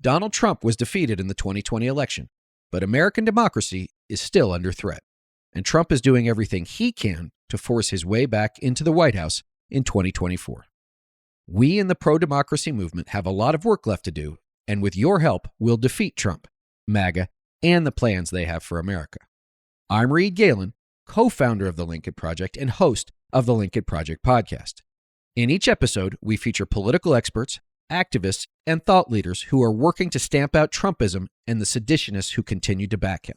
Donald Trump was defeated in the 2020 election, but American democracy is still under threat, and Trump is doing everything he can to force his way back into the White House in 2024. We in the pro-democracy movement have a lot of work left to do, and with your help, we'll defeat Trump, MAGA, and the plans they have for America. I'm Reed Galen, co-founder of the Lincoln Project and host of the Lincoln Project podcast. In each episode, we feature political experts, activists, and thought leaders who are working to stamp out Trumpism and the seditionists who continue to back him.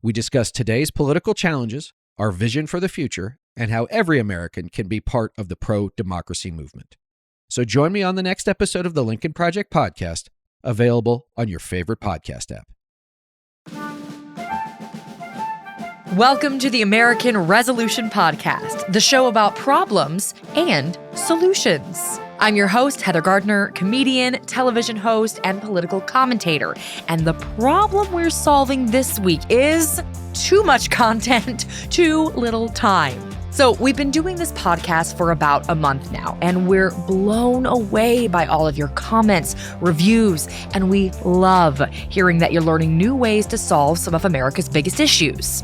We discuss today's political challenges, our vision for the future, and how every American can be part of the pro-democracy movement. So join me on the next episode of the Lincoln Project podcast, available on your favorite podcast app. Welcome to the American Resolution Podcast, the show about problems and solutions. I'm your host, Heather Gardner, comedian, television host, and political commentator. And the problem we're solving this week is too much content, too little time. So we've been doing this podcast for about a month now, and we're blown away by all of your comments, reviews, and we love hearing that you're learning new ways to solve some of America's biggest issues.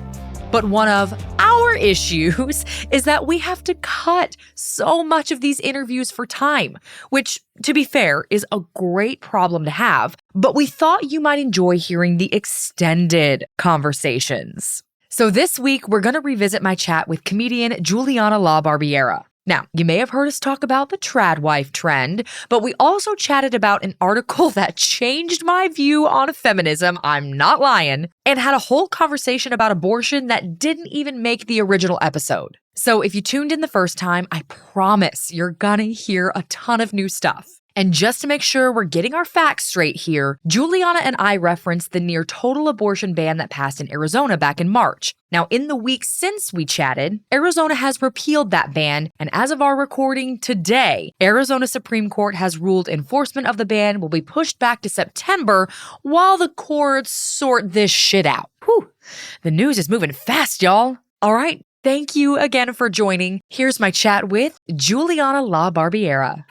But one of our issues is that we have to cut so much of these interviews for time, which, to be fair, is a great problem to have. But we thought you might enjoy hearing the extended conversations. So this week, we're going to revisit my chat with comedian Juliana LaBarbiera. Now, you may have heard us talk about the Tradwife trend, but we also chatted about an article that changed my view on feminism, I'm not lying, and had a whole conversation about abortion that didn't even make the original episode. So if you tuned in the first time, I promise you're gonna hear a ton of new stuff. And just to make sure we're getting our facts straight here, Juliana and I referenced the near total abortion ban that passed in Arizona back in March. Now, in the weeks since we chatted, Arizona has repealed that ban, and as of our recording today, Arizona Supreme Court has ruled enforcement of the ban will be pushed back to September while the courts sort this shit out. Whew, the news is moving fast, y'all. All right, thank you again for joining. Here's my chat with Juliana LaBarbiera.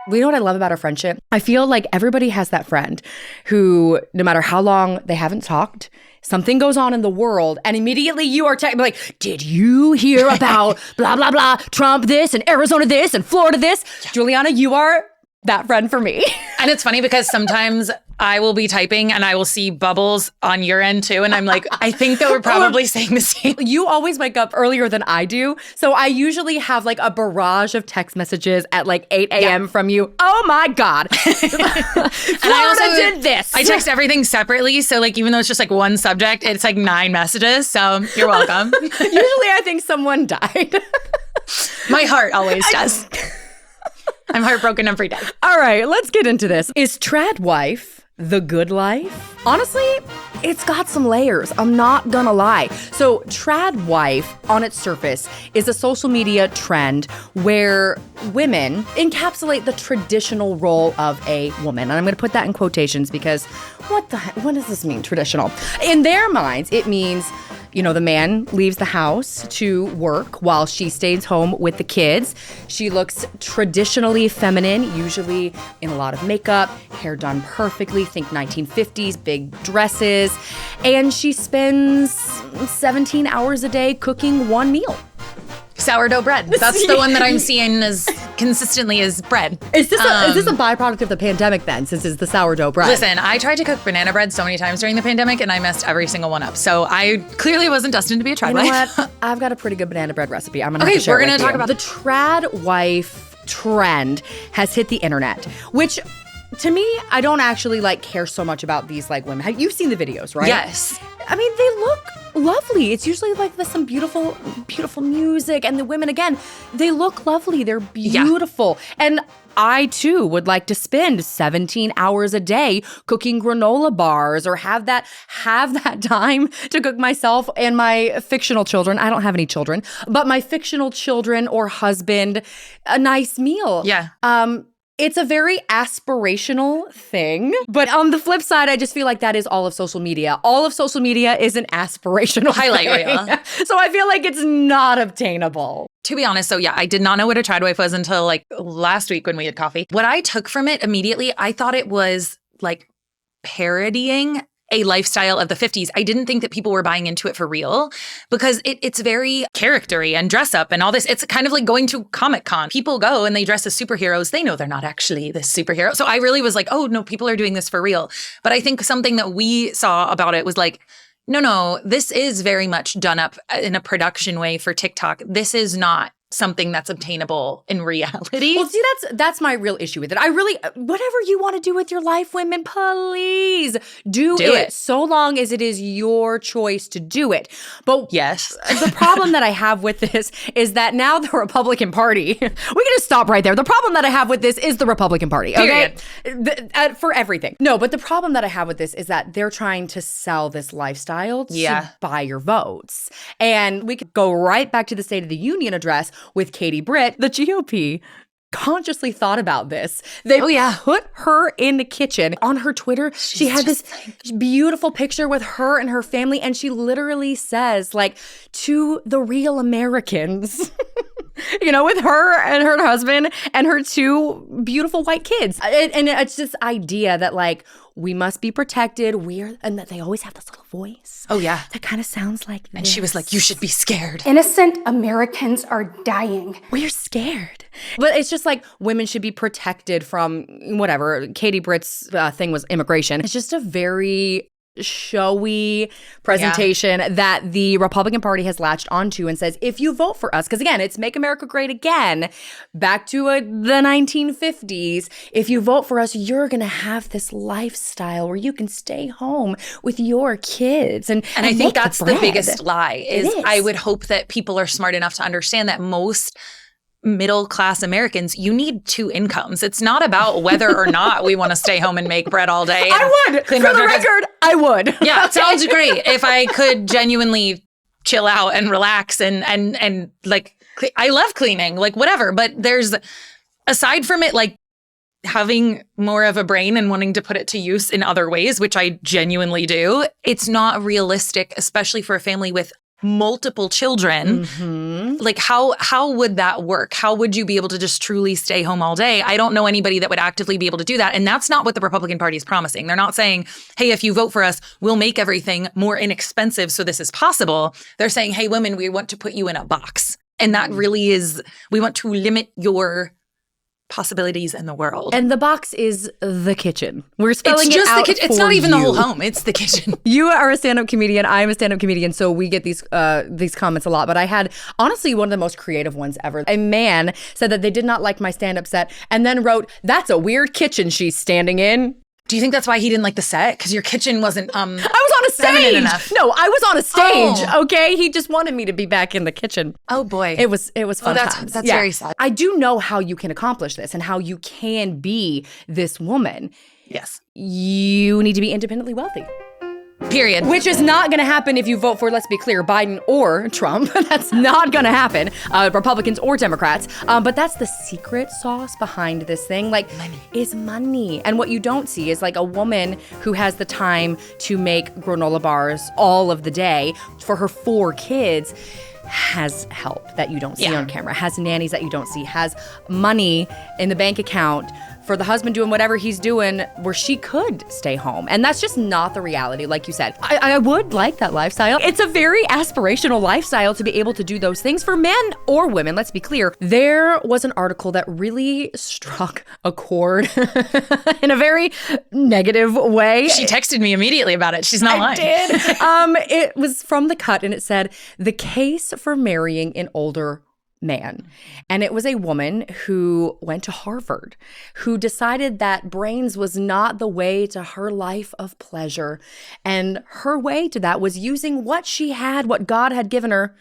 You know what I love about our friendship? I feel like everybody has that friend who, no matter how long they haven't talked, something goes on in the world and immediately you are like, did you hear about blah, blah, blah, Trump this and Arizona this and Florida this? Yeah. Juliana, you are that friend for me. And it's funny because sometimes I will be typing and I will see bubbles on your end too. And I'm like, I think that we're probably saying the same. You always wake up earlier than I do. So I usually have like a barrage of text messages at like 8 a.m. from you. Oh my God. Florida did this. I text everything separately. So like, even though it's just like one subject, it's like 9 messages. So you're welcome. Usually I think someone died. My heart always does. I'm heartbroken every day. All right, let's get into this. Is Tradwife the good life? Honestly, it's got some layers. I'm not gonna lie. So Tradwife, on its surface, is a social media trend where women encapsulate the traditional role of a woman. And I'm gonna put that in quotations because what does this mean, traditional? In their minds, it means, the man leaves the house to work while she stays home with the kids. She looks traditionally feminine, usually in a lot of makeup, hair done perfectly, think 1950s, big dresses, and she spends 17 hours a day cooking one meal. Sourdough bread. That's the one that I'm seeing as consistently as bread. Is this a byproduct of the pandemic then, since it's the sourdough bread? Listen, I tried to cook banana bread so many times during the pandemic and I messed every single one up. So I clearly wasn't destined to be a Tradwife. You know what? I've got a pretty good banana bread recipe. I'm gonna have to share it with you. We're gonna talk about the Tradwife trend has hit the internet, which to me, I don't actually care so much about these women. You've seen the videos, right? Yes. I mean, they look lovely. It's usually there's some beautiful, beautiful music. And the women, again, they look lovely. They're beautiful. Yeah. And I, too, would like to spend 17 hours a day cooking granola bars or have that time to cook myself and my fictional children. I don't have any children, but my fictional children or husband a nice meal. Yeah. It's a very aspirational thing. But on the flip side, I just feel like that is all of social media. All of social media is an aspirational highlight thing. reel. So I feel like it's not obtainable. To be honest, so yeah, I did not know what a Tradwife was until like last week when we had coffee. What I took from it immediately, I thought it was like parodying a lifestyle of the 50s. I didn't think that people were buying into it for real because it's very charactery and dress up and all this. It's kind of like going to Comic-Con. People go and they dress as superheroes. They know they're not actually this superhero. So I really was like, oh no, people are doing this for real. But I think something that we saw about it was like, no, this is very much done up in a production way for TikTok. This is not something that's obtainable in reality. Well, see, that's my real issue with it. I really, whatever you want to do with your life, women, please do it. So long as it is your choice to do it. But yes, the problem that I have with this is that now the Republican Party, we can just stop right there. The problem that I have with this is the Republican Party, okay? For everything. No, but the problem that I have with this is that they're trying to sell this lifestyle to buy your votes. And we could go right back to the State of the Union address with Katie Britt. The GOP consciously thought about this. They put her in the kitchen. On her Twitter, she had this beautiful picture with her and her family, and she literally says, like, to the real Americans, you know, with her and her husband and her two beautiful white kids. And it's this idea that, like, we must be protected. And that they always have this little voice. Oh, yeah. That kind of sounds like this. And she was like, you should be scared. Innocent Americans are dying. We're scared. But it's just like women should be protected from whatever. Katie Britt's thing was immigration. It's just a very showy presentation that the Republican Party has latched onto and says, if you vote for us, because again, it's Make America Great Again, back to the 1950s, if you vote for us, you're going to have this lifestyle where you can stay home with your kids. And I think that's the biggest lie is I would hope that people are smart enough to understand that most middle-class Americans, you need two incomes. It's not about whether or not we want to stay home and make bread all day. I would. For the record, I would. Yeah, it sounds great. If I could genuinely chill out and relax and like, I love cleaning, like whatever. But there's, aside from it, like having more of a brain and wanting to put it to use in other ways, which I genuinely do, it's not realistic, especially for a family with multiple children. Like how would that work? How would you be able to just truly stay home all day? I don't know anybody that would actively be able to do that. And that's not what the Republican Party is promising. They're not saying, hey, if you vote for us, we'll make everything more inexpensive so this is possible. They're saying, hey, women, we want to put you in a box. And that really is, we want to limit your possibilities in the world. And the box is the kitchen. We're spelling it's just it out the kitchen. It's not even the whole home. It's the kitchen. You are a stand-up comedian. I'm a stand-up comedian, so we get these comments a lot. But I had, honestly, one of the most creative ones ever. A man said that they did not like my stand-up set and then wrote, "That's a weird kitchen she's standing in." Do you think that's why he didn't like the set? Because your kitchen wasn't I was on a stage. Enough. No, I was on a stage. Okay, he just wanted me to be back in the kitchen. Oh boy, it was fun times. That's very sad. I do know how you can accomplish this and how you can be this woman. Yes, you need to be independently wealthy. Period. Which is not going to happen if you vote for, let's be clear, Biden or Trump. That's not going to happen. Republicans or Democrats. But that's the secret sauce behind this thing. Like, money is money. And what you don't see is like a woman who has the time to make granola bars all of the day for her 4 kids has help that you don't see on camera, has nannies that you don't see, has money in the bank account for the husband doing whatever he's doing where she could stay home. And that's just not the reality, like you said. I would like that lifestyle. It's a very aspirational lifestyle to be able to do those things for men or women, let's be clear. There was an article that really struck a chord in a very negative way. She texted me immediately about it. She's not lying. I did. It was from The Cut, and it said, "The case for marrying an older man." And it was a woman who went to Harvard, who decided that brains was not the way to her life of pleasure. And her way to that was using what she had, what God had given her,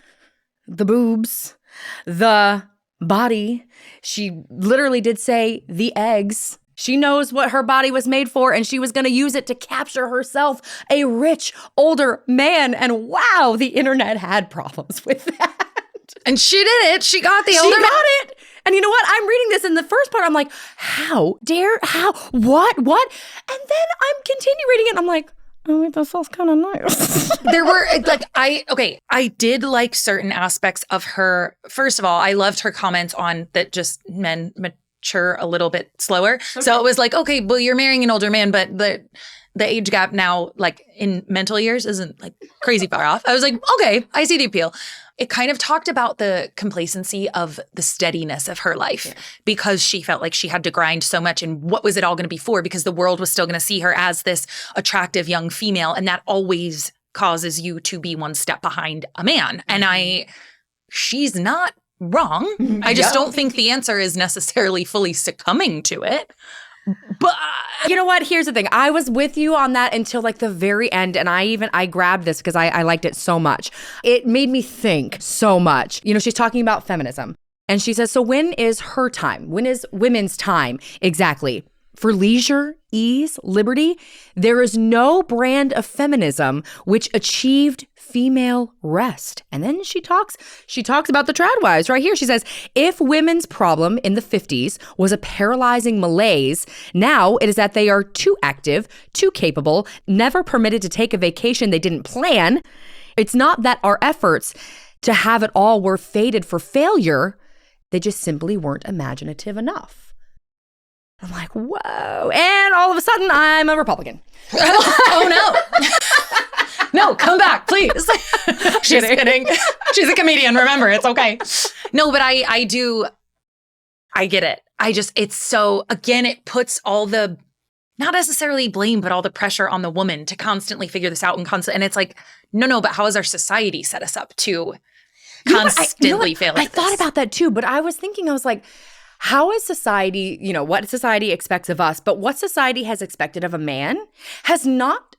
the boobs, the body. She literally did say the eggs. She knows what her body was made for, and she was going to use it to capture herself a rich, older man. And wow, the internet had problems with that. And she did it. She got the older man. She got it. And you know what? I'm reading this in the first part. I'm like, how? What? And then I'm continue reading it. And I'm like, oh, wait, that sounds kind of nice. There were I did like certain aspects of her. First of all, I loved her comments on that just men mature a little bit slower. Okay. So it was like, okay, well, you're marrying an older man, but the age gap now, like in mental years, isn't like crazy far off. I was like, okay, I see the appeal. It kind of talked about the complacency of the steadiness of her life because she felt like she had to grind so much. And what was it all going to be for? Because the world was still going to see her as this attractive young female. And that always causes you to be one step behind a man. And she's not wrong. I just don't think the answer is necessarily fully succumbing to it. But you know what? Here's the thing. I was with you on that until like the very end. And I grabbed this because I liked it so much. It made me think so much. You know, she's talking about feminism. And she says, so when is her time? When is women's time exactly? For leisure, ease, liberty? There is no brand of feminism which achieved female rest. And then she talks about the Tradwives right here. She says, if women's problem in the 50s was a paralyzing malaise, now it is that they are too active, too capable, never permitted to take a vacation they didn't plan. It's not that our efforts to have it all were fated for failure. They just simply weren't imaginative enough. I'm like, whoa. And all of a sudden, I'm a Republican. Oh, no. No, come back, please. She's kidding. She's a comedian. Remember, it's okay. No, but I get it. It's so, again, it puts all the, not necessarily blame, but all the pressure on the woman to constantly figure this out and it's like, no, but how has our society set us up to constantly fail at this? I thought about that too, but I was like, how is society, what society expects of us, but what society has expected of a man has not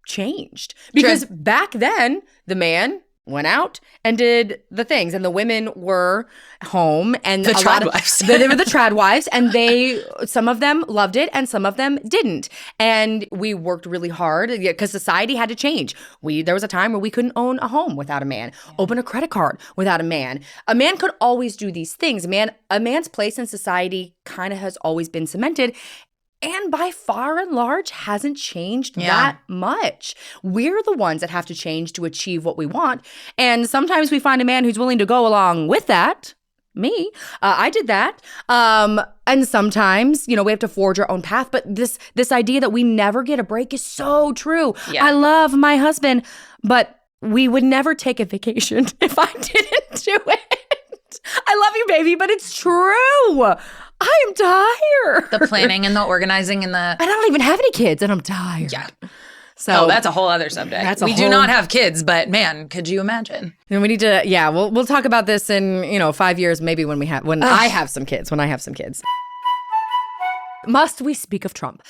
changed. Because back then, the man went out and did the things, and the women were home, and the Tradwives. They were the Tradwives, and some of them loved it, and some of them didn't. And we worked really hard because society had to change. There was a time where we couldn't own a home without a man, open a credit card without a man. A man could always do these things. A man's place in society kind of has always been cemented. And by far and large, hasn't changed that much. We're the ones that have to change to achieve what we want. And sometimes we find a man who's willing to go along with that. Me. I did that. And sometimes, we have to forge our own path. But this idea that we never get a break is so true. Yeah. I love my husband, but we would never take a vacation if I didn't do it. I love you, baby, but it's true. I am tired. The planning and the organizing and I don't even have any kids, and I'm tired. Yeah. So that's a whole other subject. We do not have kids, but man, could you imagine? And we need to, we'll talk about this in 5 years, maybe when I have some kids. Must we speak of Trump?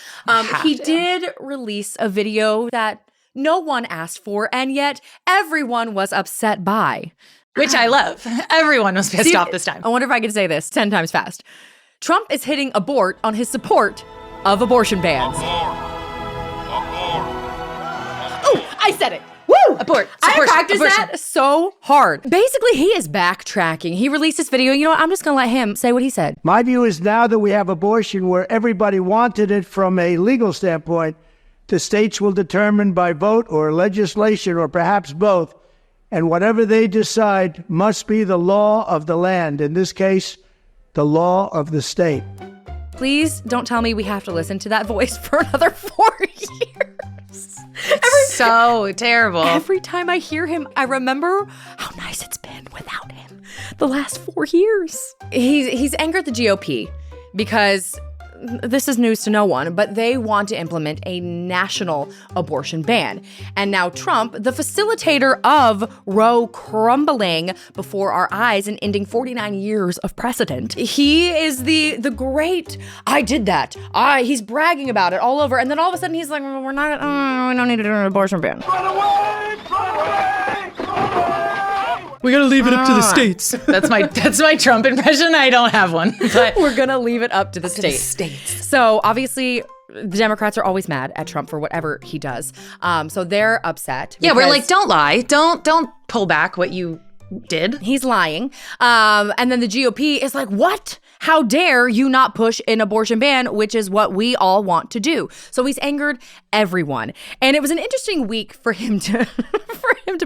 He did release a video that no one asked for, and yet everyone was upset by. Which I love. Everyone was pissed off this time. I wonder if I could say this 10 times fast. Trump is hitting abort on his support of abortion bans. Oh, I said it. Woo! Abort. I practiced that so hard. Basically, he is backtracking. He released this video. You know what? I'm just going to let him say what he said. My view is now that we have abortion where everybody wanted it from a legal standpoint, the states will determine by vote or legislation or perhaps both, and whatever they decide must be the law of the land. In this case, the law of the state. Please don't tell me we have to listen to that voice for another 4 years. So terrible. Every time I hear him, I remember how nice it's been without him the last 4 years. He's angered the GOP because this is news to no one, but they want to implement a national abortion ban. And now Trump, the facilitator of Roe crumbling before our eyes and ending 49 years of precedent, he is the great, I did that. He's bragging about it all over. And then all of a sudden he's like, we don't need to do an abortion ban. Run away! Run away! Run away! We gotta leave it up to the states. That's my Trump impression. I don't have one. But we're gonna leave it up to the states. So obviously, the Democrats are always mad at Trump for whatever he does. So they're upset. Yeah, we're like, don't lie. Don't pull back what you did. He's lying. And then the GOP is like, what? How dare you not push an abortion ban, which is what we all want to do. So he's angered everyone. And it was an interesting week for him to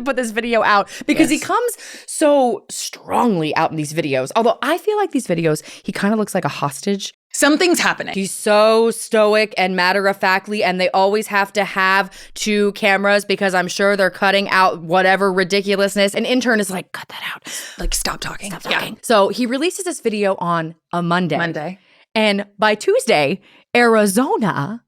put this video out because he comes so strongly out in these videos. Although I feel like these videos, he kind of looks like a hostage. Something's happening. He's so stoic and matter-of-factly, and they always have to have 2 cameras because I'm sure they're cutting out whatever ridiculousness. An intern is like, cut that out. Like, stop talking. Stop talking. Yeah. So he releases this video on a Monday. And by Tuesday, Arizona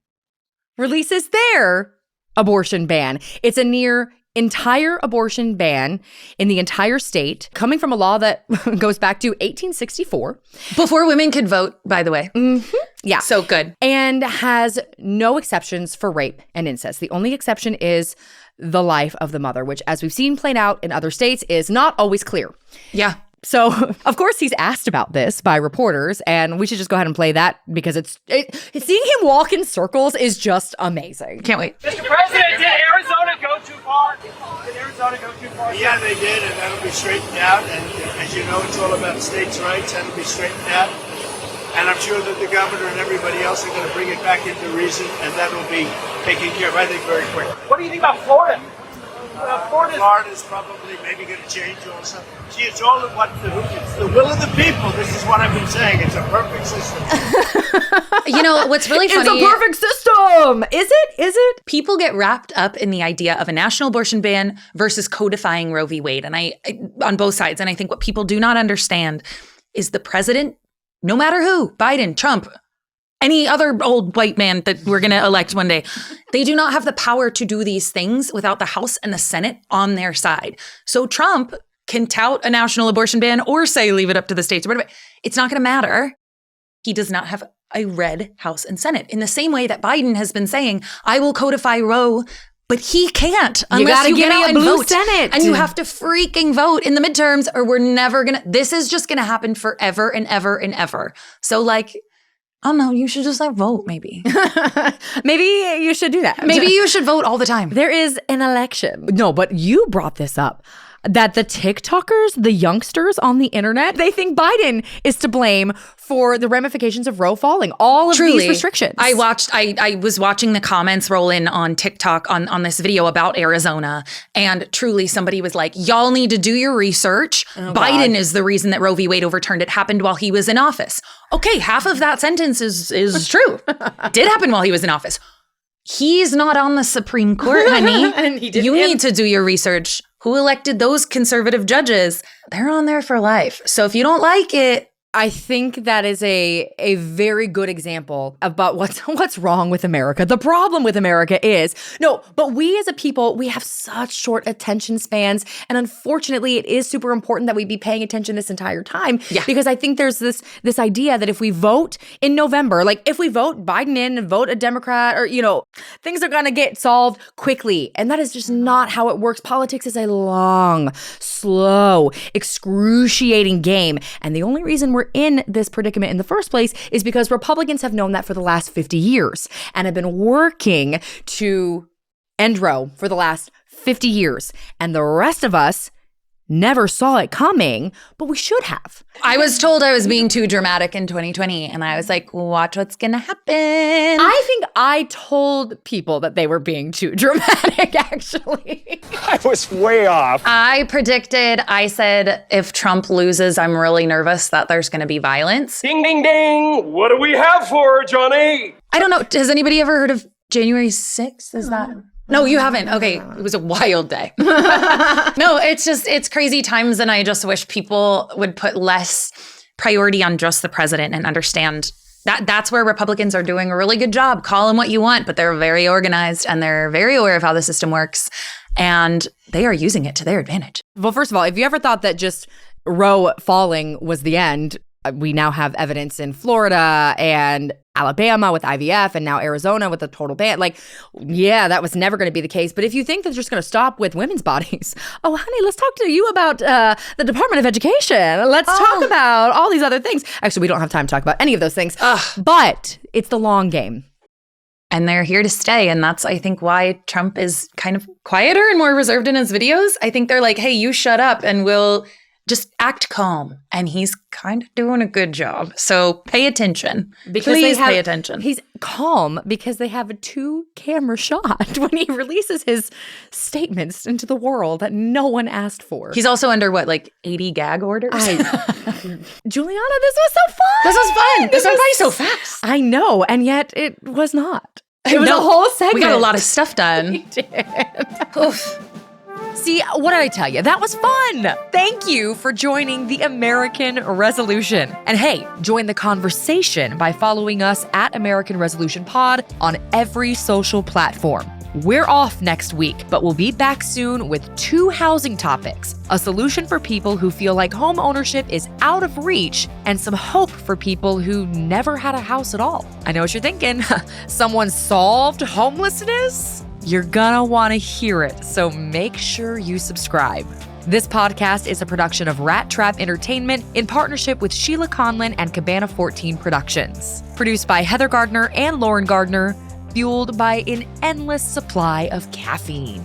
releases their abortion ban. It's a near entire abortion ban in the entire state, coming from a law that goes back to 1864. Before women could vote, by the way. Mm-hmm. Yeah. So good. And has no exceptions for rape and incest. The only exception is the life of the mother, which, as we've seen played out in other states, is not always clear. Yeah. So, of course, he's asked about this by reporters, and we should just go ahead and play that because seeing him walk in circles is just amazing. Can't wait. Mr. President, did Arizona go too far? Did Arizona go too far? Yeah, they did, and that'll be straightened out. And as you know, it's all about states' rights. That'll be straightened out. And I'm sure that the governor and everybody else are going to bring it back into reason, and that will be taken care of, I think, very quickly. What do you think about Florida? Florida's probably maybe going to change also. See, it's all of it's the will of the people. This is what I've been saying. It's a perfect system. You know, what's really funny. It's a perfect system. Is it? People get wrapped up in the idea of a national abortion ban versus codifying Roe v. Wade. And I on both sides. And I think what people do not understand is the president, no matter who, Biden, Trump, any other old white man that we're going to elect one day, they do not have the power to do these things without the House and the Senate on their side. So Trump can tout a national abortion ban or say leave it up to the states or whatever. It's not going to matter. He does not have a red House and Senate. In the same way that Biden has been saying, I will codify Roe, but he can't unless you get out and vote. Senate. And you have to freaking vote in the midterms or we're never going to, this is just going to happen forever and ever and ever. So like, I don't know, you should just vote maybe. Maybe you should do that. Maybe you should vote all the time. There is an election. No, but you brought this up. That the TikTokers, the youngsters on the internet, they think Biden is to blame for the ramifications of Roe falling. All of these restrictions. I was watching the comments roll in on TikTok on this video about Arizona. And truly somebody was like, y'all need to do your research. Biden is the reason that Roe v. Wade overturned. It happened while he was in office. Okay, half of that sentence is true. Did happen while he was in office. He's not on the Supreme Court, honey. And he did you need to do your research. Who elected those conservative judges? They're on there for life. So if you don't like it, I think that is a very good example about what's wrong with America. The problem with America is, but we as a people, we have such short attention spans. And unfortunately, it is super important that we be paying attention this entire time. Yeah. Because I think there's this idea that if we vote in November, like if we vote Biden in and vote a Democrat or, things are going to get solved quickly. And that is just not how it works. Politics is a long, slow, excruciating game. And the only reason we're in this predicament in the first place is because Republicans have known that for the last 50 years and have been working to end Roe for the last 50 years. And the rest of us never saw it coming, but we should have. I was told I was being too dramatic in 2020, and I was like, watch what's gonna happen. I think I told people that they were being too dramatic, actually. I was way off. I said, if Trump loses, I'm really nervous that there's gonna be violence. Ding, ding, ding. What do we have for her, Johnny? I don't know. Has anybody ever heard of January 6th? Is that... No, you haven't. Okay. It was a wild day. No, it's crazy times. And I just wish people would put less priority on just the president and understand that that's where Republicans are doing a really good job. Call them what you want, but they're very organized and they're very aware of how the system works. And they are using it to their advantage. Well, first of all, if you ever thought that just Roe falling was the end, we now have evidence in Florida and Alabama with IVF and now Arizona with the total ban. That was never going to be the case. But if you think that's just going to stop with women's bodies, oh, honey, let's talk to you about the Department of Education. Let's talk about all these other things. Actually, we don't have time to talk about any of those things. But it's the long game. And they're here to stay. And that's, I think, why Trump is kind of quieter and more reserved in his videos. I think they're like, hey, you shut up and we'll just act calm. And he's kind of doing a good job. So pay attention. Because Please pay attention. He's calm because they have a 2-camera shot when he releases his statements into the world that no one asked for. He's also under 80 gag orders? Juliana, this was so fun. This was fun. This went by so fast. I know, and yet it was not. It was a whole segment. We got a lot of stuff done. We did. Oof. See, what did I tell you? That was fun. Thank you for joining the American Resolution. And hey, join the conversation by following us at American Resolution Pod on every social platform. We're off next week, but we'll be back soon with 2 housing topics, a solution for people who feel like home ownership is out of reach, and some hope for people who never had a house at all. I know what you're thinking. Someone solved homelessness? You're gonna want to hear it, so make sure you subscribe. This podcast is a production of Rat Trap Entertainment in partnership with Sheila Conlin and Cabana 14 Productions. Produced by Heather Gardner and Lauren Gardner, fueled by an endless supply of caffeine.